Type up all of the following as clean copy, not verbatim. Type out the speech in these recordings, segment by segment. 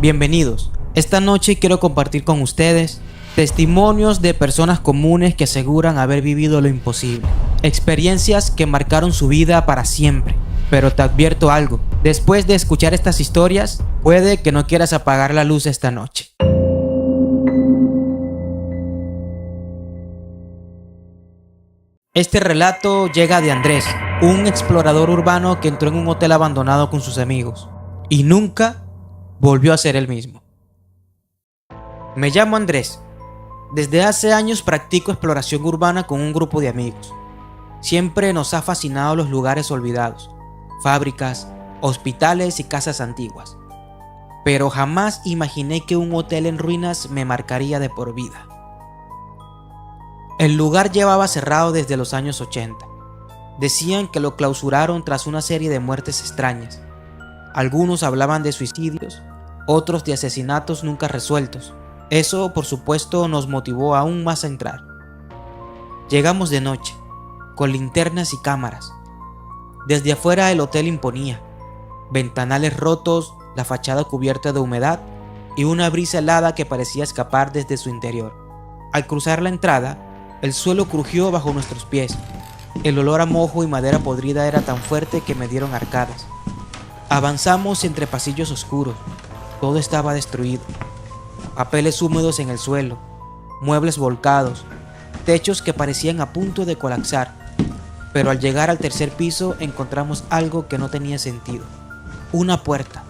Bienvenidos. Esta noche quiero compartir con ustedes testimonios de personas comunes que aseguran haber vivido lo imposible. Experiencias que marcaron su vida para siempre. Pero te advierto algo, después de escuchar estas historias, puede que no quieras apagar la luz esta noche. Este relato llega de Andrés, un explorador urbano que entró en un hotel abandonado con sus amigos y nunca volvió a ser el mismo. Me llamo Andrés. Desde hace años practico exploración urbana con un grupo de amigos. Siempre nos ha fascinado los lugares olvidados, fábricas, hospitales y casas antiguas. Pero jamás imaginé que un hotel en ruinas me marcaría de por vida. El lugar llevaba cerrado desde los años 80. Decían que lo clausuraron tras una serie de muertes extrañas. Algunos hablaban de suicidios, otros de asesinatos nunca resueltos. Eso, por supuesto, nos motivó aún más a entrar. Llegamos de noche, con linternas y cámaras. Desde afuera el hotel imponía. Ventanales rotos, la fachada cubierta de humedad y una brisa helada que parecía escapar desde su interior. Al cruzar la entrada, el suelo crujió bajo nuestros pies. El olor a mojo y madera podrida era tan fuerte que me dieron arcadas. Avanzamos entre pasillos oscuros. Todo estaba destruido. Papeles húmedos en el suelo, muebles volcados, techos que parecían a punto de colapsar. Pero al llegar al tercer piso encontramos algo que no tenía sentido. Una puerta,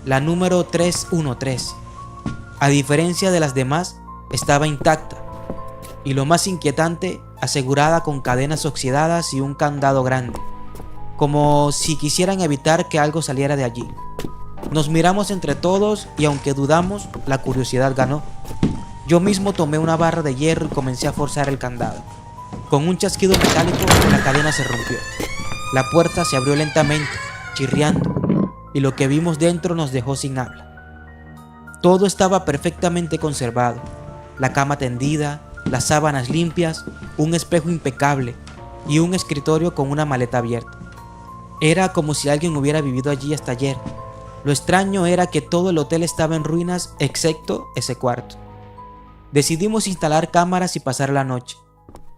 la número 313. A diferencia de las demás, estaba intacta. Y lo más inquietante, asegurada con cadenas oxidadas y un candado grande. Como si quisieran evitar que algo saliera de allí. Nos miramos entre todos y aunque dudamos, la curiosidad ganó. Yo mismo tomé una barra de hierro y comencé a forzar el candado. Con un chasquido metálico, la cadena se rompió. La puerta se abrió lentamente, chirriando, y lo que vimos dentro nos dejó sin habla. Todo estaba perfectamente conservado. La cama tendida, las sábanas limpias, un espejo impecable y un escritorio con una maleta abierta. Era como si alguien hubiera vivido allí hasta ayer. Lo extraño era que todo el hotel estaba en ruinas excepto ese cuarto. Decidimos instalar cámaras y pasar la noche.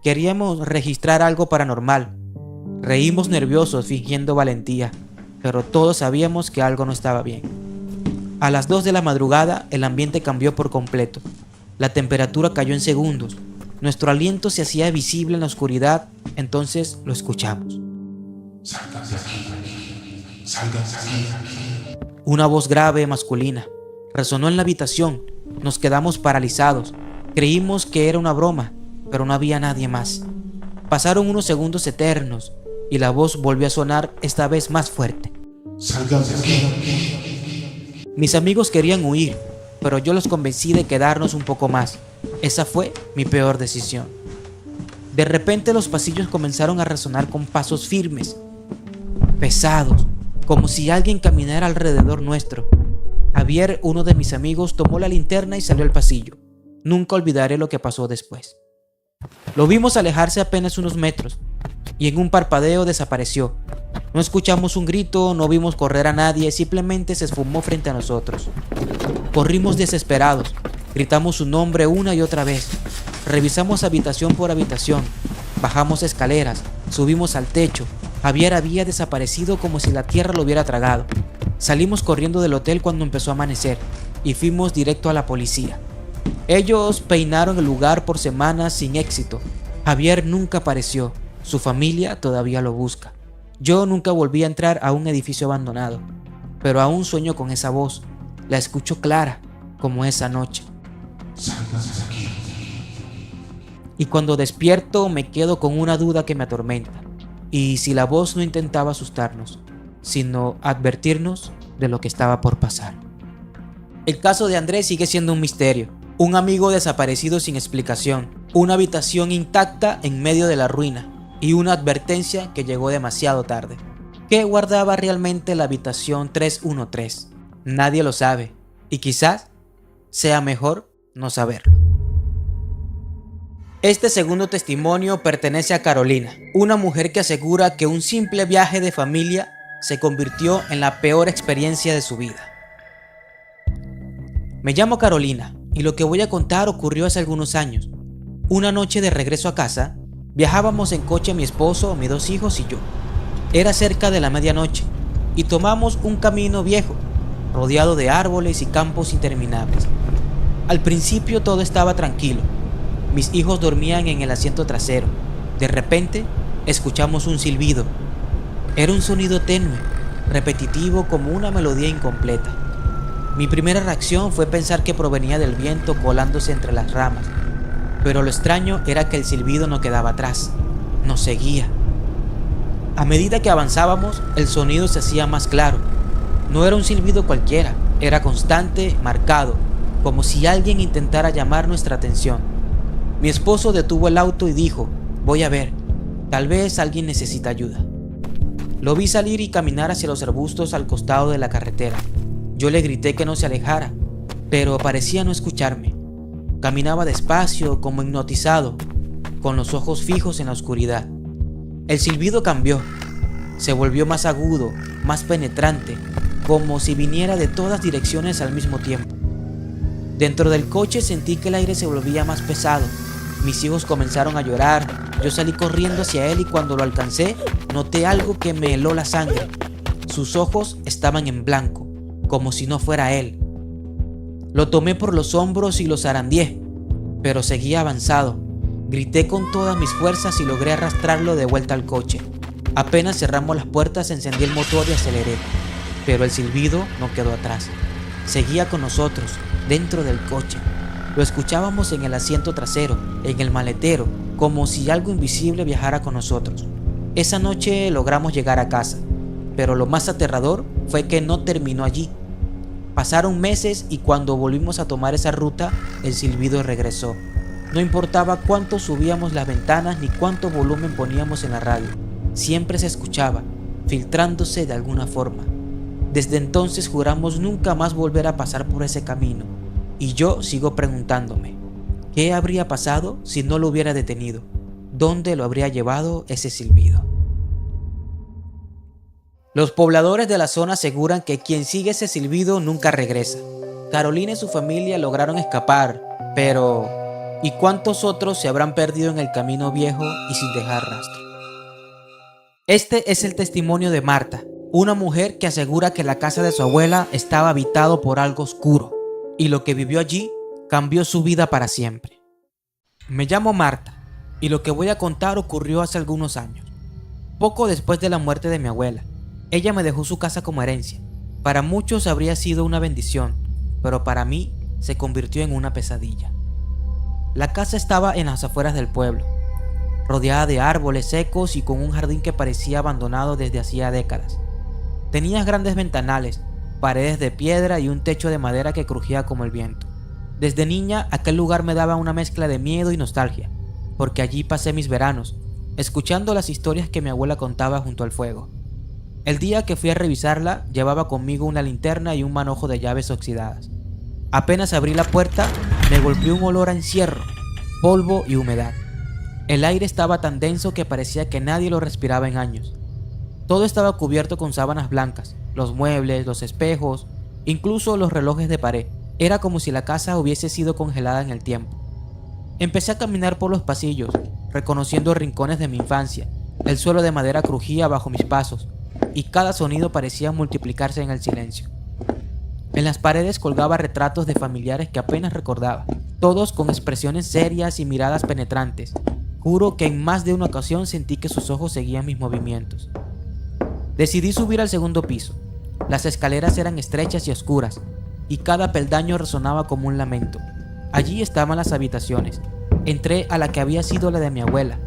Queríamos registrar algo paranormal. Reímos nerviosos fingiendo valentía, pero todos sabíamos que algo no estaba bien. A las 2 de la madrugada el ambiente cambió por completo. La temperatura cayó en segundos. Nuestro aliento se hacía visible en la oscuridad, entonces lo escuchamos. Salgan de aquí. Salgan de aquí. Una voz grave masculina resonó en la habitación. Nos quedamos paralizados. Creímos que era una broma, pero no había nadie más. Pasaron unos segundos eternos y la voz volvió a sonar esta vez más fuerte. Salgan de aquí. Mis amigos querían huir, pero yo los convencí de quedarnos un poco más. Esa fue mi peor decisión. De repente los pasillos comenzaron a resonar con pasos firmes, pesados, como si alguien caminara alrededor nuestro. Javier, uno de mis amigos, tomó la linterna y salió al pasillo. Nunca olvidaré lo que pasó después. Lo vimos alejarse apenas unos metros y en un parpadeo desapareció. No escuchamos un grito, no vimos correr a nadie, simplemente se esfumó frente a nosotros. Corrimos desesperados, gritamos su nombre una y otra vez. Revisamos habitación por habitación, bajamos escaleras, subimos al techo. Javier había desaparecido como si la tierra lo hubiera tragado. Salimos corriendo del hotel cuando empezó a amanecer y fuimos directo a la policía. Ellos peinaron el lugar por semanas sin éxito. Javier nunca apareció, su familia todavía lo busca. Yo nunca volví a entrar a un edificio abandonado, pero aún sueño con esa voz. La escucho clara, como esa noche. Salgan de aquí. Y cuando despierto me quedo con una duda que me atormenta. Y si la voz no intentaba asustarnos, sino advertirnos de lo que estaba por pasar. El caso de Andrés sigue siendo un misterio. Un amigo desaparecido sin explicación, una habitación intacta en medio de la ruina y una advertencia que llegó demasiado tarde. ¿Qué guardaba realmente la habitación 313? Nadie lo sabe y quizás sea mejor no saberlo. Este segundo testimonio pertenece a Carolina, una mujer que asegura que un simple viaje de familia se convirtió en la peor experiencia de su vida. Me llamo Carolina y lo que voy a contar ocurrió hace algunos años. Una noche de regreso a casa, viajábamos en coche mi esposo, mis 2 hijos y yo. Era cerca de la medianoche y tomamos un camino viejo, rodeado de árboles y campos interminables. Al principio todo estaba tranquilo. Mis hijos dormían en el asiento trasero. De repente, escuchamos un silbido. Era un sonido tenue, repetitivo como una melodía incompleta. Mi primera reacción fue pensar que provenía del viento colándose entre las ramas, pero lo extraño era que el silbido no quedaba atrás, nos seguía. A medida que avanzábamos, el sonido se hacía más claro. No era un silbido cualquiera, era constante, marcado, como si alguien intentara llamar nuestra atención. Mi esposo detuvo el auto y dijo: «Voy a ver, tal vez alguien necesita ayuda». Lo vi salir y caminar hacia los arbustos al costado de la carretera. Yo le grité que no se alejara, pero parecía no escucharme. Caminaba despacio, como hipnotizado, con los ojos fijos en la oscuridad. El silbido cambió. Se volvió más agudo, más penetrante, como si viniera de todas direcciones al mismo tiempo. Dentro del coche sentí que el aire se volvía más pesado. Mis hijos comenzaron a llorar. Yo salí corriendo hacia él y cuando lo alcancé, noté algo que me heló la sangre. Sus ojos estaban en blanco, como si no fuera él. Lo tomé por los hombros y lo zarandeé, pero seguía avanzado. Grité con todas mis fuerzas y logré arrastrarlo de vuelta al coche. Apenas cerramos las puertas, encendí el motor y aceleré, pero el silbido no quedó atrás. Seguía con nosotros, dentro del coche. Lo escuchábamos en el asiento trasero, en el maletero, como si algo invisible viajara con nosotros. Esa noche logramos llegar a casa, pero lo más aterrador fue que no terminó allí. Pasaron meses y cuando volvimos a tomar esa ruta, el silbido regresó. No importaba cuánto subíamos las ventanas ni cuánto volumen poníamos en la radio, siempre se escuchaba, filtrándose de alguna forma. Desde entonces juramos nunca más volver a pasar por ese camino, y yo sigo preguntándome, ¿qué habría pasado si no lo hubiera detenido? ¿Dónde lo habría llevado ese silbido? Los pobladores de la zona aseguran que quien sigue ese silbido nunca regresa. Carolina y su familia lograron escapar, pero ¿y cuántos otros se habrán perdido en el camino viejo y sin dejar rastro? Este es el testimonio de Marta, una mujer que asegura que la casa de su abuela estaba habitado por algo oscuro, y lo que vivió allí cambió su vida para siempre. Me llamo Marta, y lo que voy a contar ocurrió hace algunos años, poco después de la muerte de mi abuela. Ella me dejó su casa como herencia. Para muchos habría sido una bendición, pero para mí se convirtió en una pesadilla. La casa estaba en las afueras del pueblo, rodeada de árboles secos y con un jardín que parecía abandonado desde hacía décadas. Tenía grandes ventanales, paredes de piedra y un techo de madera que crujía como el viento. Desde niña, aquel lugar me daba una mezcla de miedo y nostalgia, porque allí pasé mis veranos, escuchando las historias que mi abuela contaba junto al fuego. El día que fui a revisarla, llevaba conmigo una linterna y un manojo de llaves oxidadas. Apenas abrí la puerta, me golpeó un olor a encierro, polvo y humedad. El aire estaba tan denso que parecía que nadie lo respiraba en años. Todo estaba cubierto con sábanas blancas, los muebles, los espejos, incluso los relojes de pared. Era como si la casa hubiese sido congelada en el tiempo. Empecé a caminar por los pasillos, reconociendo rincones de mi infancia. El suelo de madera crujía bajo mis pasos, y cada sonido parecía multiplicarse en el silencio. En las paredes colgaba retratos de familiares que apenas recordaba, todos con expresiones serias y miradas penetrantes. Juro que en más de una ocasión sentí que sus ojos seguían mis movimientos. Decidí subir al segundo piso. Las escaleras eran estrechas y oscuras, y cada peldaño resonaba como un lamento. Allí estaban las habitaciones. Entré a la que había sido la de mi abuela.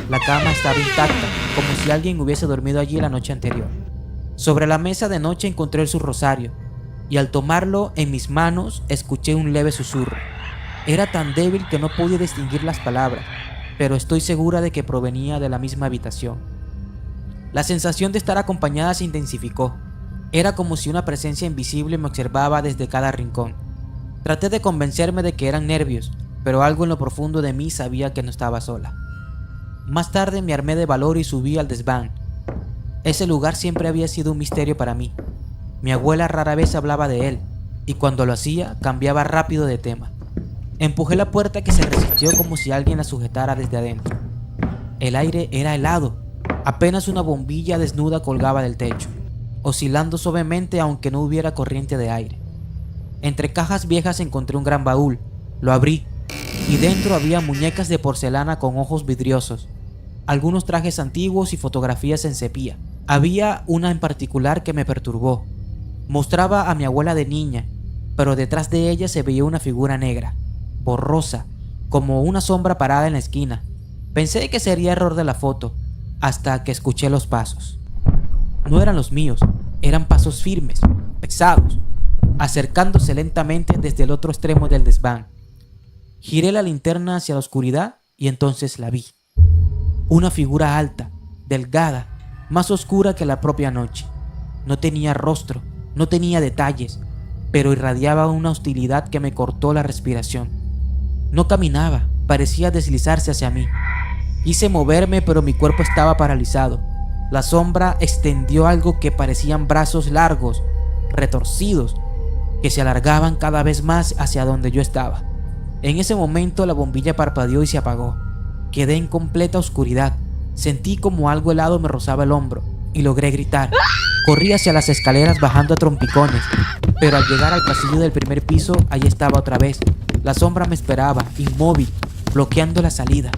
La cama estaba intacta, como si alguien hubiese dormido allí la noche anterior. Sobre la mesa de noche encontré su rosario, y al tomarlo en mis manos escuché un leve susurro. Era tan débil que no podía distinguir las palabras, pero estoy segura de que provenía de la misma habitación. La sensación de estar acompañada se intensificó. Era como si una presencia invisible me observaba desde cada rincón. Traté de convencerme de que eran nervios, pero algo en lo profundo de mí sabía que no estaba sola. Más tarde me armé de valor y subí al desván. Ese lugar siempre había sido un misterio para mí. Mi abuela rara vez hablaba de él, y cuando lo hacía cambiaba rápido de tema. Empujé la puerta que se resistió como si alguien la sujetara desde adentro. El aire era helado, apenas una bombilla desnuda colgaba del techo, oscilando suavemente aunque no hubiera corriente de aire. Entre cajas viejas encontré un gran baúl, lo abrí y dentro había muñecas de porcelana con ojos vidriosos, algunos trajes antiguos y fotografías en sepia. Había una en particular que me perturbó. Mostraba a mi abuela de niña, pero detrás de ella se veía una figura negra, borrosa, como una sombra parada en la esquina. Pensé que sería error de la foto, hasta que escuché los pasos. No eran los míos, eran pasos firmes, pesados, acercándose lentamente desde el otro extremo del desván. Giré la linterna hacia la oscuridad y entonces la vi. Una figura alta, delgada, más oscura que la propia noche. No tenía rostro, no tenía detalles, pero irradiaba una hostilidad que me cortó la respiración. No caminaba, parecía deslizarse hacia mí. Quise moverme, pero mi cuerpo estaba paralizado. La sombra extendió algo que parecían brazos largos, retorcidos, que se alargaban cada vez más hacia donde yo estaba. En ese momento la bombilla parpadeó y se apagó. Quedé en completa oscuridad. Sentí como algo helado me rozaba el hombro y logré gritar. Corrí hacia las escaleras bajando a trompicones, pero al llegar al pasillo del primer piso, allí estaba otra vez. La sombra me esperaba, inmóvil, bloqueando la salida.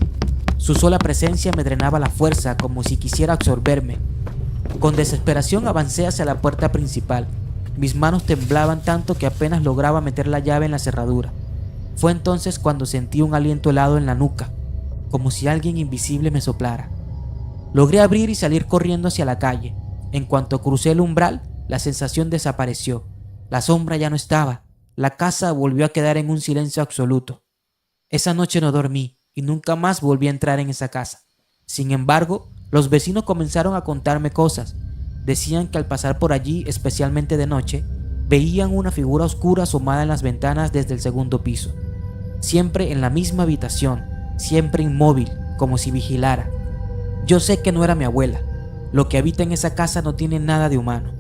Su sola presencia me drenaba la fuerza como si quisiera absorberme. Con desesperación avancé hacia la puerta principal. Mis manos temblaban tanto que apenas lograba meter la llave en la cerradura. Fue entonces cuando sentí un aliento helado en la nuca, como si alguien invisible me soplara. Logré abrir y salir corriendo hacia la calle. En cuanto crucé el umbral, la sensación desapareció. La sombra ya no estaba. La casa volvió a quedar en un silencio absoluto. Esa noche no dormí y nunca más volví a entrar en esa casa. Sin embargo, los vecinos comenzaron a contarme cosas. Decían que al pasar por allí, especialmente de noche, veían una figura oscura asomada en las ventanas desde el segundo piso. Siempre en la misma habitación, siempre inmóvil, como si vigilara. Yo sé que no era mi abuela. Lo que habita en esa casa no tiene nada de humano.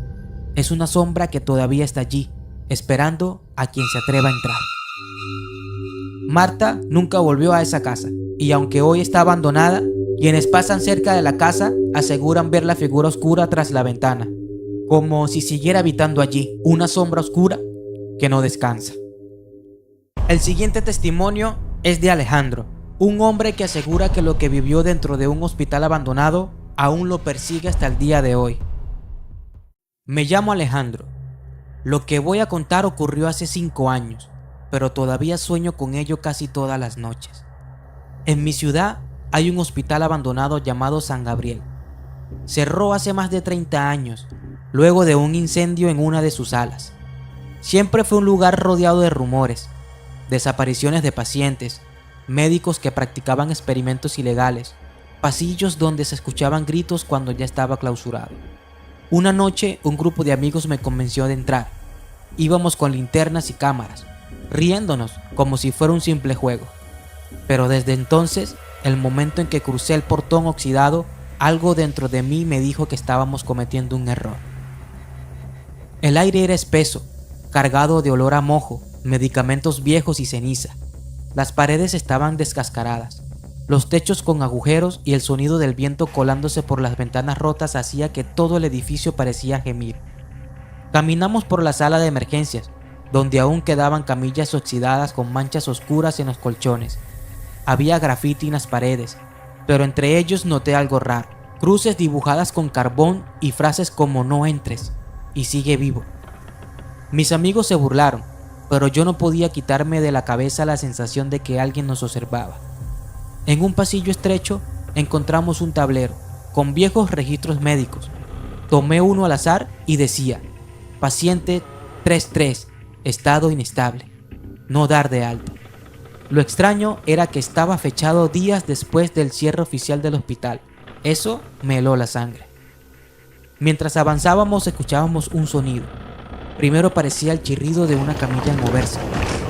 Es una sombra que todavía está allí, esperando a quien se atreva a entrar. Marta nunca volvió a esa casa, y aunque hoy está abandonada, quienes pasan cerca de la casa aseguran ver la figura oscura tras la ventana, como si siguiera habitando allí, una sombra oscura que no descansa. El siguiente testimonio es de Alejandro, un hombre que asegura que lo que vivió dentro de un hospital abandonado aún lo persigue hasta el día de hoy. Me llamo Alejandro. Lo que voy a contar ocurrió hace 5 años, pero todavía sueño con ello casi todas las noches. En mi ciudad hay un hospital abandonado llamado San Gabriel. Cerró hace más de 30 años, luego de un incendio en una de sus salas. Siempre fue un lugar rodeado de rumores, desapariciones de pacientes, médicos que practicaban experimentos ilegales, pasillos donde se escuchaban gritos cuando ya estaba clausurado. Una noche, un grupo de amigos me convenció de entrar. Íbamos con linternas y cámaras, riéndonos como si fuera un simple juego. Pero desde entonces, el momento en que crucé el portón oxidado, algo dentro de mí me dijo que estábamos cometiendo un error. El aire era espeso, cargado de olor a mojo, medicamentos viejos y ceniza. Las paredes estaban descascaradas, los techos con agujeros y el sonido del viento colándose por las ventanas rotas hacía que todo el edificio parecía gemir. Caminamos por la sala de emergencias, donde aún quedaban camillas oxidadas con manchas oscuras en los colchones. Había grafiti en las paredes, pero entre ellos noté algo raro: cruces dibujadas con carbón y frases como "no entres" y "sigue vivo". Mis amigos se burlaron, pero yo no podía quitarme de la cabeza la sensación de que alguien nos observaba. En un pasillo estrecho encontramos un tablero con viejos registros médicos. Tomé uno al azar y decía: paciente 33, estado inestable, no dar de alta. Lo extraño era que estaba fechado días después del cierre oficial del hospital. Eso me heló la sangre. Mientras avanzábamos escuchábamos un sonido. Primero parecía el chirrido de una camilla al moverse,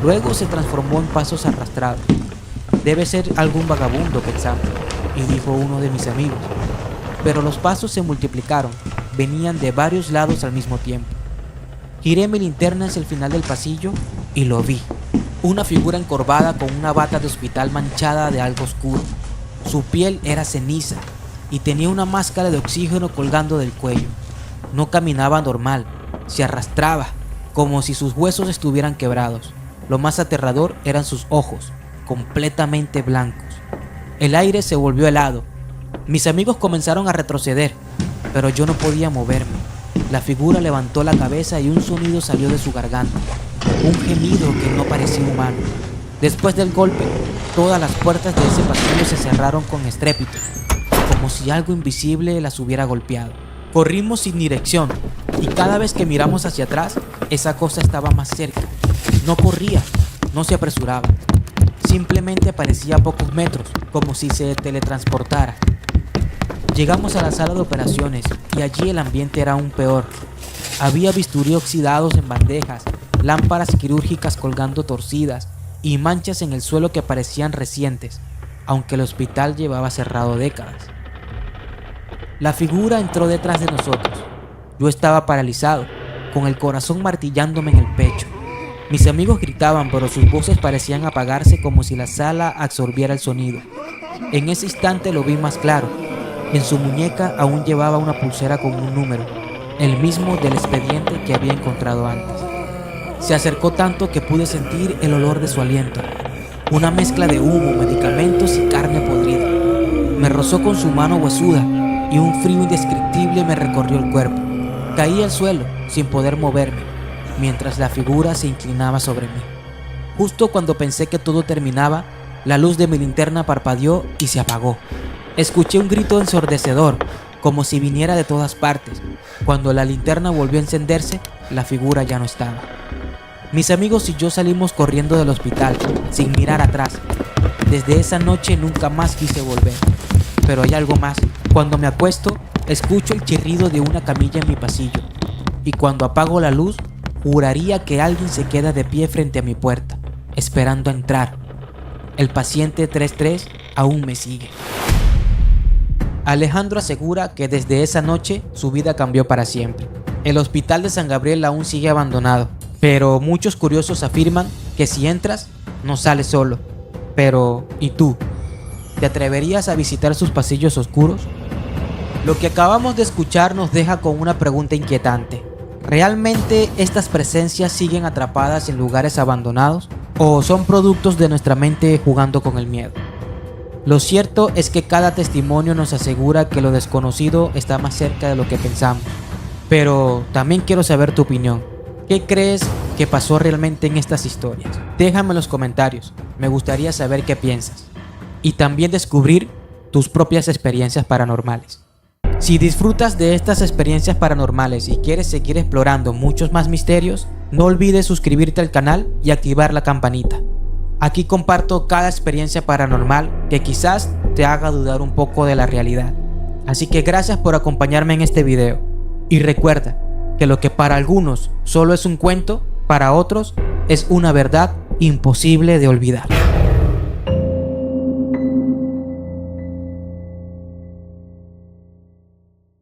luego se transformó en pasos arrastrados. Debe ser algún vagabundo, pensamos, y dijo uno de mis amigos. Pero los pasos se multiplicaron, venían de varios lados al mismo tiempo. Giré mi linterna hacia el final del pasillo y lo vi. Una figura encorvada con una bata de hospital manchada de algo oscuro. Su piel era ceniza y tenía una máscara de oxígeno colgando del cuello. No caminaba normal, se arrastraba, como si sus huesos estuvieran quebrados. Lo más aterrador eran sus ojos, completamente blancos. El aire se volvió helado. Mis amigos comenzaron a retroceder, pero yo no podía moverme. La figura levantó la cabeza y un sonido salió de su garganta, un gemido que no parecía humano. Después del golpe, todas las puertas de ese pasillo se cerraron con estrépito, como si algo invisible las hubiera golpeado. Corrimos sin dirección y cada vez que miramos hacia atrás, esa cosa estaba más cerca. No corría, no se apresuraba. Simplemente aparecía a pocos metros, como si se teletransportara. Llegamos a la sala de operaciones y allí el ambiente era aún peor. Había bisturí oxidados en bandejas, lámparas quirúrgicas colgando torcidas y manchas en el suelo que parecían recientes, aunque el hospital llevaba cerrado décadas. La figura entró detrás de nosotros. Yo estaba paralizado, con el corazón martillándome en el pecho. Mis amigos gritaban, pero sus voces parecían apagarse como si la sala absorbiera el sonido. En ese instante lo vi más claro. En su muñeca aún llevaba una pulsera con un número, el mismo del expediente que había encontrado antes. Se acercó tanto que pude sentir el olor de su aliento, una mezcla de humo, medicamentos y carne podrida. Me rozó con su mano huesuda y un frío indescriptible me recorrió el cuerpo. Caí al suelo sin poder moverme, mientras la figura se inclinaba sobre mí. Justo cuando pensé que todo terminaba, la luz de mi linterna parpadeó y se apagó. Escuché un grito ensordecedor, como si viniera de todas partes. Cuando la linterna volvió a encenderse, la figura ya no estaba. Mis amigos y yo salimos corriendo del hospital, sin mirar atrás. Desde esa noche nunca más quise volver. Pero hay algo más. Cuando me acuesto, escucho el chirrido de una camilla en mi pasillo. Y cuando apago la luz, juraría que alguien se queda de pie frente a mi puerta, esperando a entrar. El paciente 33 aún me sigue. Alejandro asegura que desde esa noche su vida cambió para siempre. El hospital de San Gabriel aún sigue abandonado, pero muchos curiosos afirman que si entras, no sales solo. Pero, ¿y tú? ¿Te atreverías a visitar sus pasillos oscuros? Lo que acabamos de escuchar nos deja con una pregunta inquietante. ¿Realmente estas presencias siguen atrapadas en lugares abandonados? ¿O son productos de nuestra mente jugando con el miedo? Lo cierto es que cada testimonio nos asegura que lo desconocido está más cerca de lo que pensamos. Pero también quiero saber tu opinión. ¿Qué crees que pasó realmente en estas historias? Déjame en los comentarios, me gustaría saber qué piensas. Y también descubrir tus propias experiencias paranormales. Si disfrutas de estas experiencias paranormales y quieres seguir explorando muchos más misterios, no olvides suscribirte al canal y activar la campanita. Aquí comparto cada experiencia paranormal que quizás te haga dudar un poco de la realidad. Así que gracias por acompañarme en este video. Y recuerda que lo que para algunos solo es un cuento, para otros es una verdad imposible de olvidar.